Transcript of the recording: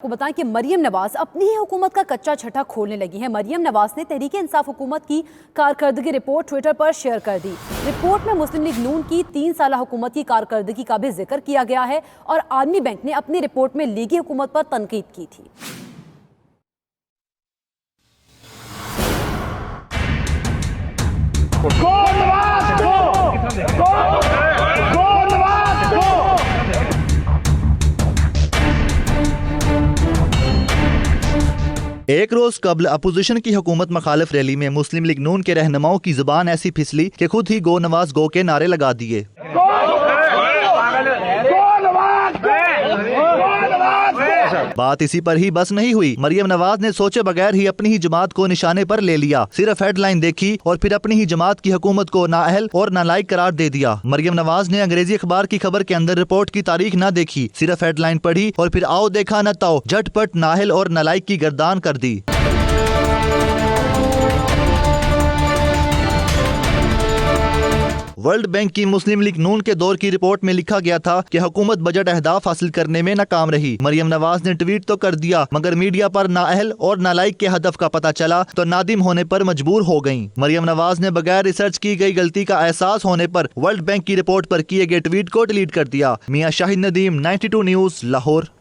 को बताएं कि मरियम नवाज अपनी ही हुकूमत का कच्चा छठा खोलने लगी हैं। मरियम नवाज ने तहरीके इंसाफ हुकूमत की कारकर्दगी रिपोर्ट ट्विटर पर शेयर कर दी। रिपोर्ट में मुस्लिम लीग नून की 3 साल हुकूमत की कारकर्दगी का भी जिक्र किया गया है और आर्मी बैंक ने अपनी रिपोर्ट में लीगी हुकूमत पर तनकीद की थी। एक रोज कबल अपोजिशन की हुकूमत मुखालिफ रैली में मुस्लिम लीग नून के रहनुमाओं की जुबान ऐसी फिसली कि खुद ही गो नवाज गो के नारे लगा दिए। बात इसी पर ही बस नहीं हुई। मरियम नवाज ने सोचे बगैर ही अपनी ही जमात को निशाने पर ले लिया। सिर्फ हेडलाइन देखी और फिर अपनी ही जमात की हुकूमत को नाअहल और नालायक करार दे दिया। मरियम नवाज ने अंग्रेजी अखबार की खबर के अंदर रिपोर्ट की तारीख न देखी, सिर्फ हेडलाइन पढ़ी और फिर आओ देखा न ताओ झटपट नाअहल और नालायक की गर्दान कर दी। वर्ल्ड बैंक की मुस्लिम लीग नून के दौर की रिपोर्ट में लिखा गया था कि हुकूमत बजट अहदाफ हासिल करने में नाकाम रही। मरियम नवाज ने ट्वीट तो कर दिया मगर मीडिया पर नाअहल और नालायक के हदफ का पता चला तो नादिम होने पर मजबूर हो गईं। मरियम नवाज ने बगैर रिसर्च की गई गलती का एहसास होने पर वर्ल्ड बैंक की रिपोर्ट पर किए गए ट्वीट को डिलीट कर दिया। मियां शाहिद नदीम, 92 न्यूज़, लाहौर।